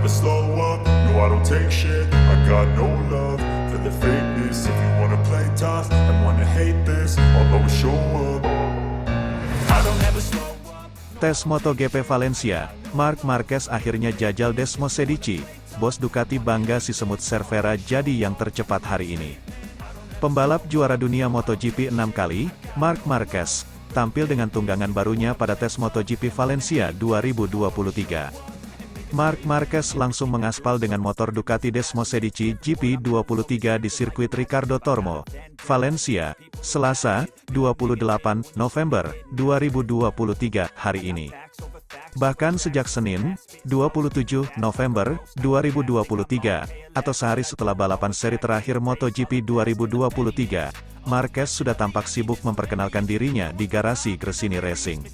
never slow up, no I don't take shit. I got no love for the fakeness. If you wanna play tough and wanna hate this, I'll always show up. I don't ever slow up. Tes MotoGP Valencia, Marc Marquez akhirnya jajal Desmos Cedici. Bos Ducati bangga si semut Cervera jadi yang tercepat hari ini. Pembalap juara dunia MotoGP 6 kali, Marc Marquez, tampil dengan tunggangan barunya pada tes MotoGP Valencia 2023. Marc Marquez langsung mengaspal dengan motor Ducati Desmos Cedici GP23 di sirkuit Ricardo Tormo, Valencia, Selasa, 28 November 2023 hari ini. Bahkan sejak Senin, 27 November 2023, atau sehari setelah balapan seri terakhir MotoGP 2023, Marquez sudah tampak sibuk memperkenalkan dirinya di garasi Gresini Racing.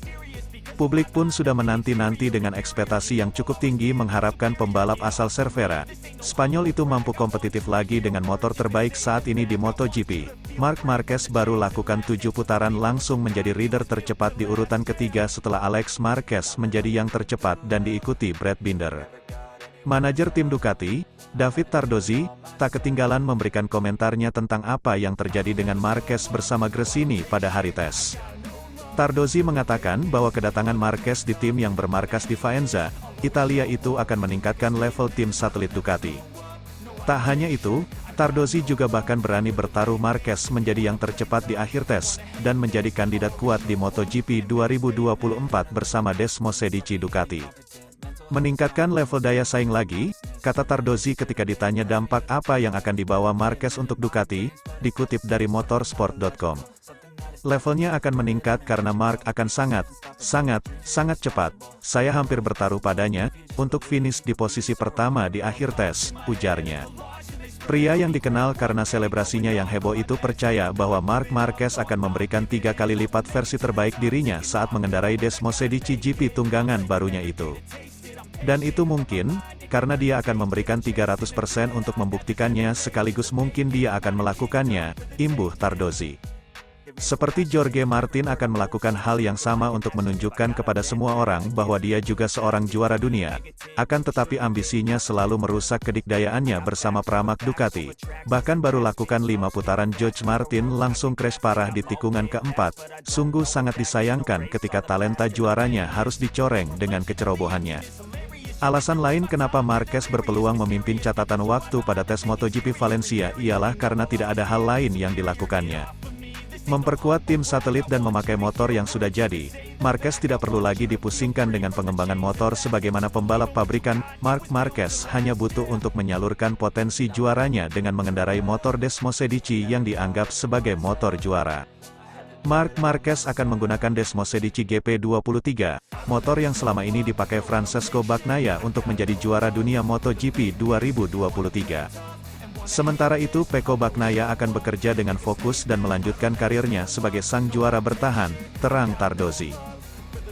Publik pun sudah menanti-nanti dengan ekspektasi yang cukup tinggi mengharapkan pembalap asal Cervera, Spanyol itu mampu kompetitif lagi dengan motor terbaik saat ini di MotoGP. Marc Marquez baru lakukan 7 putaran langsung menjadi rider tercepat di urutan ketiga setelah Alex Marquez menjadi yang tercepat dan diikuti Brad Binder. Manajer tim Ducati, David Tardozzi, tak ketinggalan memberikan komentarnya tentang apa yang terjadi dengan Marquez bersama Gresini pada hari tes. Tardozzi mengatakan bahwa kedatangan Marquez di tim yang bermarkas di Faenza, Italia itu akan meningkatkan level tim satelit Ducati. Tak hanya itu, Tardozzi juga bahkan berani bertaruh Marquez menjadi yang tercepat di akhir tes, dan menjadi kandidat kuat di MotoGP 2024 bersama Desmos Cedici Ducati. Meningkatkan level daya saing lagi, kata Tardozzi ketika ditanya dampak apa yang akan dibawa Marquez untuk Ducati, dikutip dari motorsport.com. Levelnya akan meningkat karena Marc akan sangat cepat. Saya hampir bertaruh padanya, untuk finish di posisi pertama di akhir tes, ujarnya. Pria yang dikenal karena selebrasinya yang heboh itu percaya bahwa Marc Marquez akan memberikan 3 kali lipat versi terbaik dirinya saat mengendarai Desmos Cedici GP tunggangan barunya itu. Dan itu mungkin, karena dia akan memberikan 300% untuk membuktikannya sekaligus mungkin dia akan melakukannya, imbuh Tardozzi. Seperti Jorge Martin akan melakukan hal yang sama untuk menunjukkan kepada semua orang bahwa dia juga seorang juara dunia. Akan tetapi ambisinya selalu merusak kedikdayaannya bersama Pramac Ducati. Bahkan baru lakukan 5 putaran George Martin langsung crash parah di tikungan keempat. Sungguh sangat disayangkan ketika talenta juaranya harus dicoreng dengan kecerobohannya. Alasan lain kenapa Marquez berpeluang memimpin catatan waktu pada tes MotoGP Valencia ialah karena tidak ada hal lain yang dilakukannya. Memperkuat tim satelit dan memakai motor yang sudah jadi, Marquez tidak perlu lagi dipusingkan dengan pengembangan motor sebagaimana pembalap pabrikan. Marc Marquez hanya butuh untuk menyalurkan potensi juaranya dengan mengendarai motor Desmos Cedici yang dianggap sebagai motor juara. Marc Marquez akan menggunakan Desmos Cedici GP23, motor yang selama ini dipakai Francesco Bagnaia untuk menjadi juara dunia MotoGP 2023. Sementara itu Pecco Bagnaia akan bekerja dengan fokus dan melanjutkan karirnya sebagai sang juara bertahan, terang Tardozzi.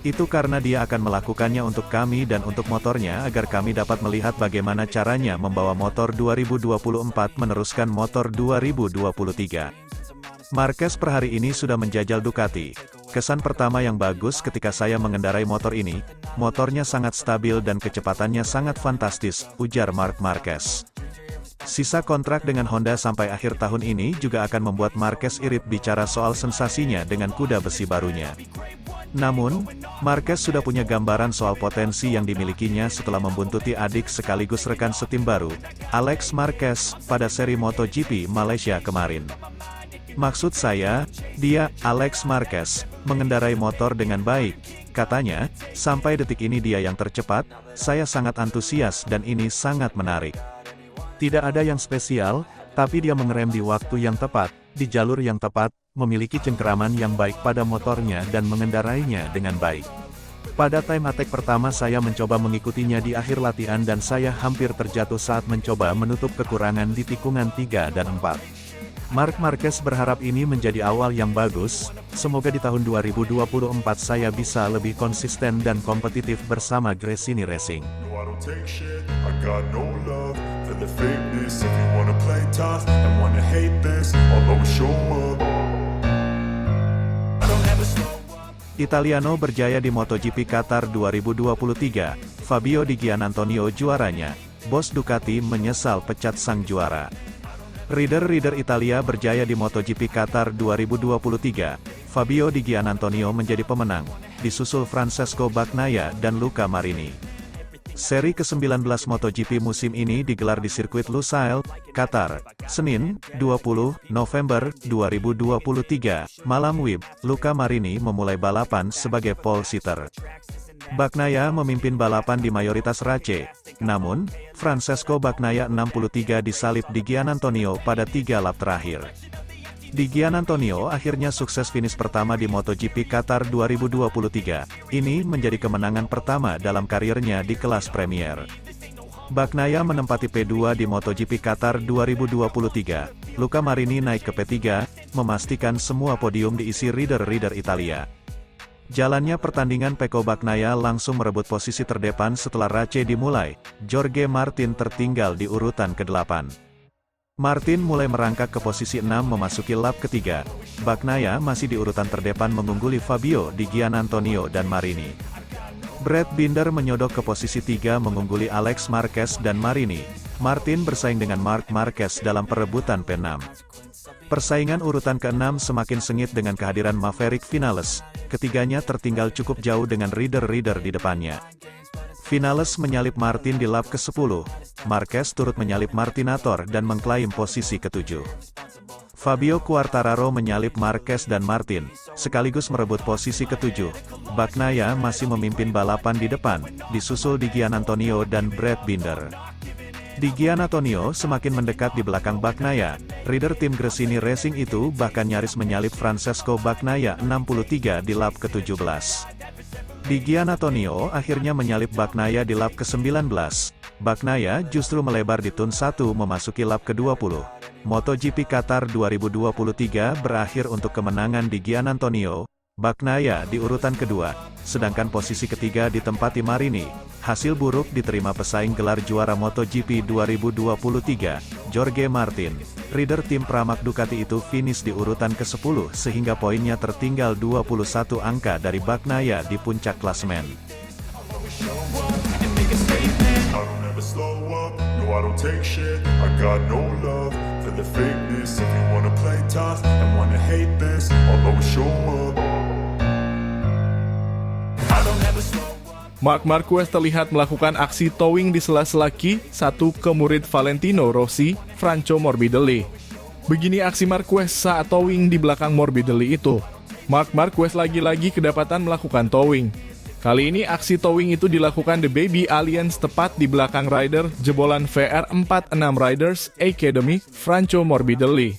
Itu karena dia akan melakukannya untuk kami dan untuk motornya agar kami dapat melihat bagaimana caranya membawa motor 2024 meneruskan motor 2023. Marquez per hari ini sudah menjajal Ducati. Kesan pertama yang bagus ketika saya mengendarai motor ini, motornya sangat stabil dan kecepatannya sangat fantastis, ujar Marc Marquez. Sisa kontrak dengan Honda sampai akhir tahun ini juga akan membuat Marquez irit bicara soal sensasinya dengan kuda besi barunya. Namun, Marquez sudah punya gambaran soal potensi yang dimilikinya setelah membuntuti adik sekaligus rekan setim baru, Alex Marquez, pada seri MotoGP Malaysia kemarin. Maksud saya, dia, Alex Marquez, mengendarai motor dengan baik. Katanya, sampai detik ini dia yang tercepat, saya sangat antusias dan ini sangat menarik. Tidak ada yang spesial, tapi dia mengerem di waktu yang tepat, di jalur yang tepat, memiliki cengkeraman yang baik pada motornya dan mengendarainya dengan baik. Pada time attack pertama saya mencoba mengikutinya di akhir latihan dan saya hampir terjatuh saat mencoba menutup kekurangan di tikungan 3 dan 4. Marc Marquez berharap ini menjadi awal yang bagus, semoga di tahun 2024 saya bisa lebih konsisten dan kompetitif bersama Gresini Racing. Italiano berjaya di MotoGP Qatar 2023, Fabio Di Giannantonio juaranya, bos Ducati menyesal pecat sang juara. Rider-rider Italia berjaya di MotoGP Qatar 2023. Fabio Di Giannantonio menjadi pemenang, disusul Francesco Bagnaia dan Luca Marini. Seri ke-19 MotoGP musim ini digelar di sirkuit Lusail, Qatar, Senin, 20 November 2023. Malam WIB, Luca Marini memulai balapan sebagai pole sitter. Bagnaia memimpin balapan di mayoritas race, namun, Francesco Bagnaia 63 disalip Di Giannantonio pada 3 lap terakhir. Di Giannantonio akhirnya sukses finish pertama di MotoGP Qatar 2023. Ini menjadi kemenangan pertama dalam karirnya di kelas Premier. Bagnaia menempati P2 di MotoGP Qatar 2023. Luca Marini naik ke P3, memastikan semua podium diisi rider-rider Italia. Jalannya pertandingan, Pecco Bagnaia langsung merebut posisi terdepan setelah race dimulai. Jorge Martin tertinggal di urutan ke-8. Martin mulai merangkak ke posisi 6 memasuki lap ketiga. Bagnaia masih di urutan terdepan mengungguli Fabio Di Giannantonio dan Marini. Brad Binder menyodok ke posisi 3 mengungguli Alex Marquez dan Marini. Martin bersaing dengan Marc Marquez dalam perebutan P6. Persaingan urutan ke-6 semakin sengit dengan kehadiran Maverick Vinales. Ketiganya tertinggal cukup jauh dengan rider-rider di depannya. Vinales menyalip Martin di lap ke-10. Marquez turut menyalip Martinator dan mengklaim posisi ke-7. Fabio Quartararo menyalip Marquez dan Martin, sekaligus merebut posisi ke-7. Bagnaia masih memimpin balapan di depan, disusul Di Giannantonio dan Brad Binder. Di Giannantonio semakin mendekat di belakang Bagnaia. Rider tim Gresini Racing itu bahkan nyaris menyalip Francesco Bagnaia 63 di lap ke-17. Di Giannantonio akhirnya menyalip Bagnaia di lap ke-19. Bagnaia justru melebar di turn 1 memasuki lap ke-20. MotoGP Qatar 2023 berakhir untuk kemenangan Di Giannantonio. Bagnaia di urutan kedua, sedangkan posisi ketiga ditempati Marini. Hasil buruk diterima pesaing gelar juara MotoGP 2023, Jorge Martin. Rider tim Pramac Ducati itu finish di urutan ke-10 sehingga poinnya tertinggal 21 angka dari Bagnaia di puncak klasemen. Marc Marquez terlihat melakukan aksi towing di sela-sela Q1 ke murid Valentino Rossi, Franco Morbidelli. Begini aksi Marquez saat towing di belakang Morbidelli itu. Marc Marquez lagi-lagi kedapatan melakukan towing. Kali ini aksi towing itu dilakukan The Baby Alliance tepat di belakang rider jebolan VR46 Riders Academy, Franco Morbidelli.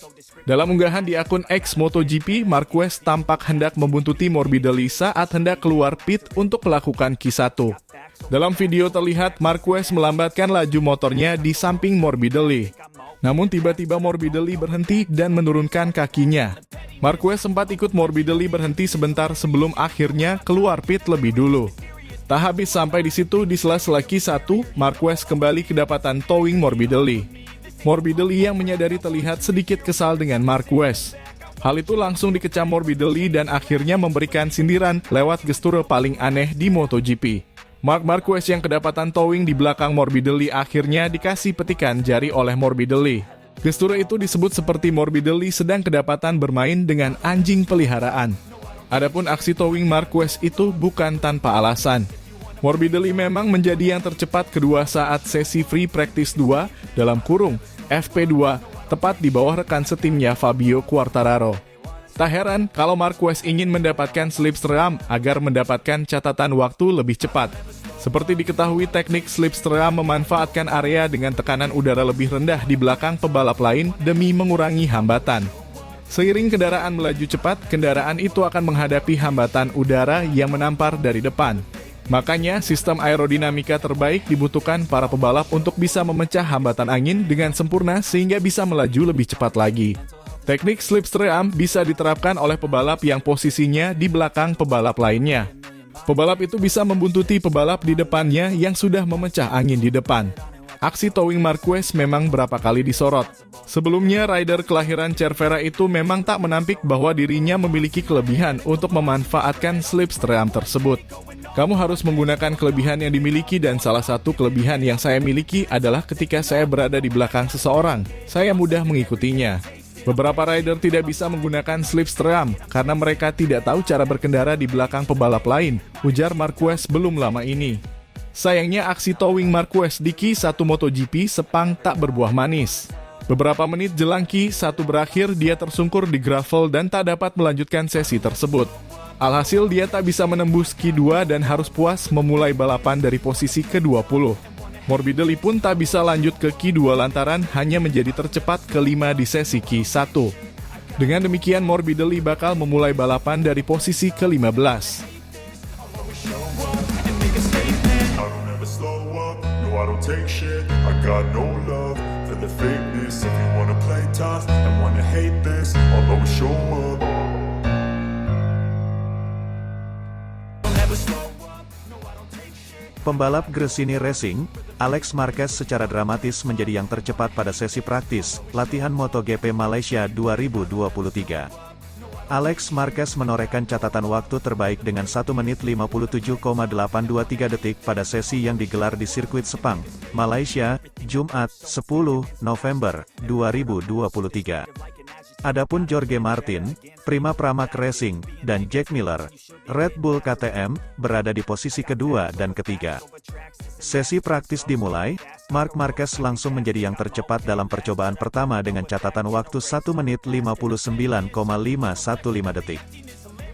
Dalam unggahan di akun X MotoGP, Marquez tampak hendak membuntuti Morbidelli saat hendak keluar pit untuk melakukan Q1. Dalam video terlihat Marquez melambatkan laju motornya di samping Morbidelli. Namun tiba-tiba Morbidelli berhenti dan menurunkan kakinya. Marquez sempat ikut Morbidelli berhenti sebentar sebelum akhirnya keluar pit lebih dulu. Tak habis sampai di situ, di sela-sela Q1, Marquez kembali kedapatan towing Morbidelli. Morbidelli yang menyadari terlihat sedikit kesal dengan Marquez. Hal itu langsung dikecam Morbidelli dan akhirnya memberikan sindiran lewat gestur paling aneh di MotoGP. Marc Marquez yang kedapatan towing di belakang Morbidelli akhirnya dikasih petikan jari oleh Morbidelli. Gestur itu disebut seperti Morbidelli sedang kedapatan bermain dengan anjing peliharaan. Adapun aksi towing Marquez itu bukan tanpa alasan. Morbidelli memang menjadi yang tercepat kedua saat sesi free practice 2 dalam kurung FP2 tepat di bawah rekan setimnya Fabio Quartararo. Tak heran kalau Marquez ingin mendapatkan slipstream agar mendapatkan catatan waktu lebih cepat. Seperti diketahui, teknik slipstream memanfaatkan area dengan tekanan udara lebih rendah di belakang pebalap lain demi mengurangi hambatan. Seiring kendaraan melaju cepat, kendaraan itu akan menghadapi hambatan udara yang menampar dari depan. Makanya, sistem aerodinamika terbaik dibutuhkan para pebalap untuk bisa memecah hambatan angin dengan sempurna sehingga bisa melaju lebih cepat lagi. Teknik slipstream bisa diterapkan oleh pebalap yang posisinya di belakang pebalap lainnya. Pebalap itu bisa membuntuti pebalap di depannya yang sudah memecah angin di depan. Aksi towing Marquez memang berapa kali disorot. Sebelumnya, rider kelahiran Cervera itu memang tak menampik bahwa dirinya memiliki kelebihan untuk memanfaatkan slipstream tersebut. Kamu harus menggunakan kelebihan yang dimiliki dan salah satu kelebihan yang saya miliki adalah ketika saya berada di belakang seseorang, saya mudah mengikutinya. Beberapa rider tidak bisa menggunakan slipstream karena mereka tidak tahu cara berkendara di belakang pebalap lain, ujar Marquez belum lama ini. Sayangnya aksi towing Marquez di Q1 MotoGP Sepang tak berbuah manis. Beberapa menit jelang Q1 berakhir, dia tersungkur di gravel dan tak dapat melanjutkan sesi tersebut. Alhasil dia tak bisa menembus Q2 dan harus puas memulai balapan dari posisi ke-20. Morbidelli pun tak bisa lanjut ke Q2 lantaran hanya menjadi tercepat ke-5 di sesi Q1. Dengan demikian Morbidelli bakal memulai balapan dari posisi ke-15. I don't take shit, I got no love for the fakeness. If you wanna play tough and wanna hate this, I'll always show up. Pembalap Gresini Racing, Alex Marquez secara dramatis menjadi yang tercepat pada sesi praktis latihan MotoGP Malaysia 2023. Alex Marquez menorehkan catatan waktu terbaik dengan 1 menit 57,823 detik pada sesi yang digelar di sirkuit Sepang, Malaysia, Jumat, 10 November 2023. Adapun Jorge Martin, Prima Pramac Racing, dan Jack Miller, Red Bull KTM, berada di posisi kedua dan ketiga. Sesi praktis dimulai, Marc Marquez langsung menjadi yang tercepat dalam percobaan pertama dengan catatan waktu 1 menit 59,515 detik.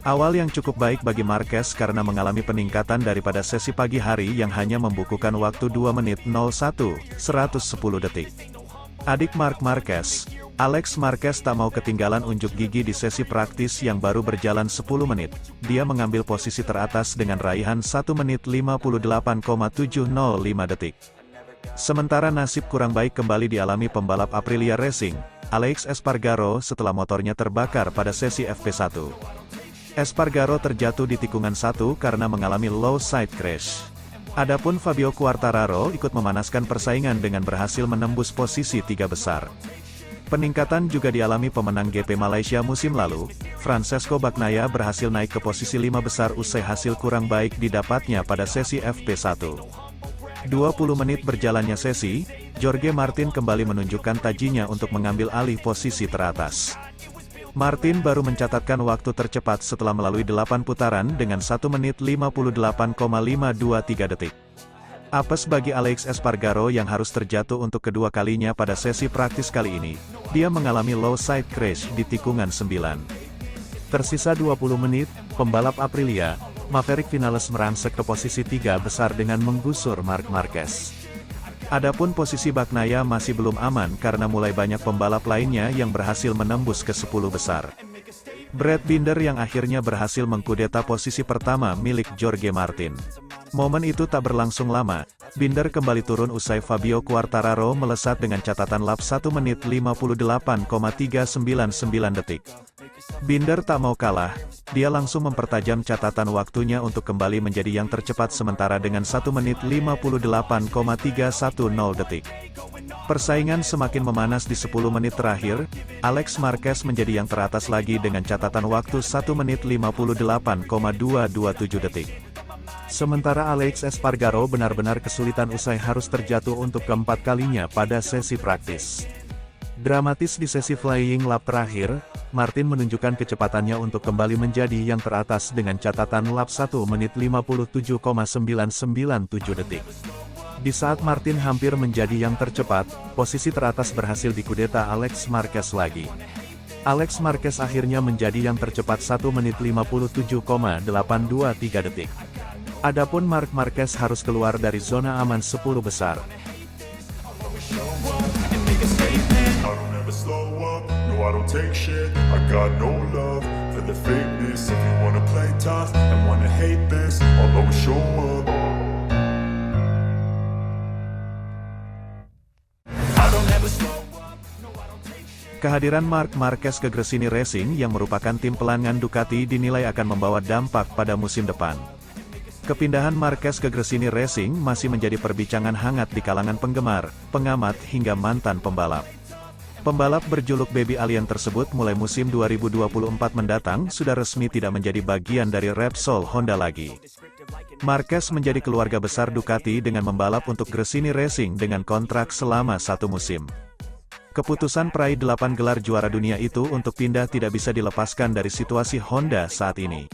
Awal yang cukup baik bagi Marquez karena mengalami peningkatan daripada sesi pagi hari yang hanya membukukan waktu 2 menit 01,110 detik. Adik Marc Marquez, Alex Marquez tak mau ketinggalan unjuk gigi di sesi praktis yang baru berjalan 10 menit. Dia mengambil posisi teratas dengan raihan 1 menit 58,705 detik. Sementara nasib kurang baik kembali dialami pembalap Aprilia Racing, Alex Espargaro setelah motornya terbakar pada sesi FP1. Espargaro terjatuh di tikungan 1 karena mengalami low side crash. Adapun Fabio Quartararo ikut memanaskan persaingan dengan berhasil menembus posisi 3 besar. Peningkatan juga dialami pemenang GP Malaysia musim lalu, Francesco Bagnaia berhasil naik ke posisi 5 besar usai hasil kurang baik didapatnya pada sesi FP1. 20 menit berjalannya sesi, Jorge Martin kembali menunjukkan tajinya untuk mengambil alih posisi teratas. Martin baru mencatatkan waktu tercepat setelah melalui 8 putaran dengan 1 menit 58,523 detik. Apes bagi Alex Espargaro yang harus terjatuh untuk kedua kalinya pada sesi praktis kali ini. Dia mengalami low side crash di tikungan 9. Tersisa 20 menit, pembalap Aprilia, Maverick Vinales merangsek ke posisi 3 besar dengan menggusur Marc Marquez. Adapun posisi Bagnaia masih belum aman karena mulai banyak pembalap lainnya yang berhasil menembus ke 10 besar. Brad Binder yang akhirnya berhasil mengkudeta posisi pertama milik Jorge Martin. Momen itu tak berlangsung lama, Binder kembali turun usai Fabio Quartararo melesat dengan catatan lap 1 menit 58,399 detik. Binder tak mau kalah, dia langsung mempertajam catatan waktunya untuk kembali menjadi yang tercepat sementara dengan 1 menit 58,310 detik. Persaingan semakin memanas di 10 menit terakhir, Alex Marquez menjadi yang teratas lagi dengan catatan waktu 1 menit 58,227 detik. Sementara Alex Espargaro benar-benar kesulitan usai harus terjatuh untuk keempat kalinya pada sesi praktis. Dramatis di sesi flying lap terakhir, Martin menunjukkan kecepatannya untuk kembali menjadi yang teratas dengan catatan lap 1 menit 57,997 detik. Di saat Martin hampir menjadi yang tercepat, posisi teratas berhasil dikudeta Alex Marquez lagi. Alex Marquez akhirnya menjadi yang tercepat 1 menit 57,823 detik. Adapun Marc Marquez harus keluar dari zona aman 10 besar. I don't take shit, I got no love for the fakeness. If you wanna play tough and wanna hate this, I'll always show up. Kehadiran Marc Marquez ke Gresini Racing yang merupakan tim pelanggan Ducati dinilai akan membawa dampak pada musim depan. Kepindahan Marquez ke Gresini Racing masih menjadi perbincangan hangat di kalangan penggemar, pengamat hingga mantan pembalap. Pembalap berjuluk Baby Alien tersebut mulai musim 2024 mendatang sudah resmi tidak menjadi bagian dari Repsol Honda lagi. Marquez menjadi keluarga besar Ducati dengan membalap untuk Gresini Racing dengan kontrak selama 1 musim. Keputusan peraih 8 gelar juara dunia itu untuk pindah tidak bisa dilepaskan dari situasi Honda saat ini.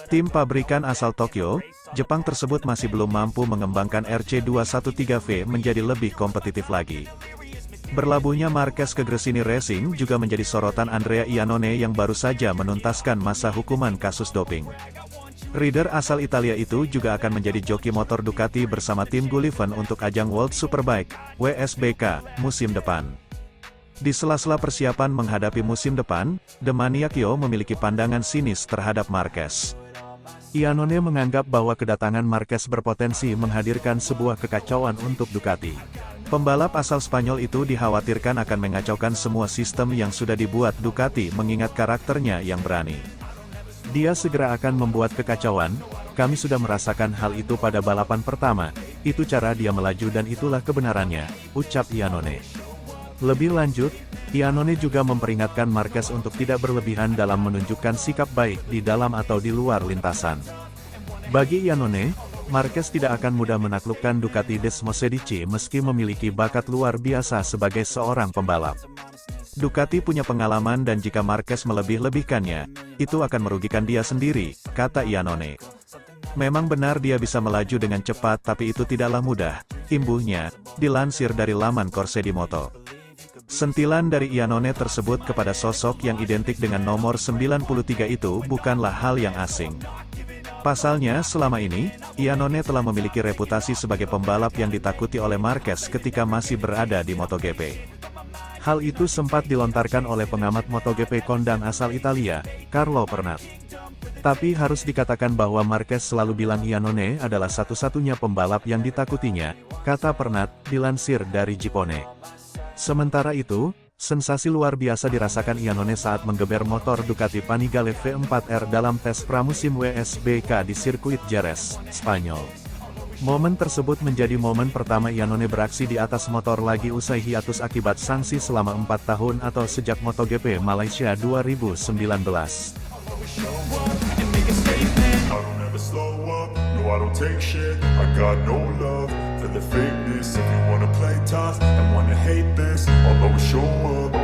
Tim pabrikan asal Tokyo, Jepang tersebut masih belum mampu mengembangkan RC213V menjadi lebih kompetitif lagi. Berlabuhnya Marquez ke Gresini Racing juga menjadi sorotan Andrea Iannone yang baru saja menuntaskan masa hukuman kasus doping. Rider asal Italia itu juga akan menjadi joki motor Ducati bersama tim Gulliven untuk ajang World Superbike, WSBK, musim depan. Di sela-sela persiapan menghadapi musim depan, The Maniacio memiliki pandangan sinis terhadap Marquez. Iannone menganggap bahwa kedatangan Marquez berpotensi menghadirkan sebuah kekacauan untuk Ducati. Pembalap asal Spanyol itu dikhawatirkan akan mengacaukan semua sistem yang sudah dibuat Ducati mengingat karakternya yang berani. Dia segera akan membuat kekacauan, kami sudah merasakan hal itu pada balapan pertama, itu cara dia melaju dan itulah kebenarannya, ucap Iannone. Lebih lanjut, Iannone juga memperingatkan Marquez untuk tidak berlebihan dalam menunjukkan sikap baik di dalam atau di luar lintasan. Bagi Iannone, Marquez tidak akan mudah menaklukkan Ducati Desmosedici meski memiliki bakat luar biasa sebagai seorang pembalap. Ducati punya pengalaman dan jika Marquez melebih-lebihkannya, itu akan merugikan dia sendiri, kata Iannone. Memang benar dia bisa melaju dengan cepat tapi itu tidaklah mudah, imbuhnya, dilansir dari laman Corse di Moto. Sentilan dari Iannone tersebut kepada sosok yang identik dengan nomor 93 itu bukanlah hal yang asing. Pasalnya selama ini, Iannone telah memiliki reputasi sebagai pembalap yang ditakuti oleh Marquez ketika masih berada di MotoGP. Hal itu sempat dilontarkan oleh pengamat MotoGP kondang asal Italia, Carlo Pernat. Tapi harus dikatakan bahwa Marquez selalu bilang Iannone adalah satu-satunya pembalap yang ditakutinya, kata Pernat, dilansir dari Gipone. Sementara itu, sensasi luar biasa dirasakan Iannone saat menggeber motor Ducati Panigale V4R dalam tes pramusim WSBK di sirkuit Jerez, Spanyol. Momen tersebut menjadi momen pertama Iannone beraksi di atas motor lagi usai hiatus akibat sanksi selama 4 tahun atau sejak MotoGP Malaysia 2019. I don't take shit, I got no love for the fakeness. If you wanna play tough and wanna hate this, I'll always show up.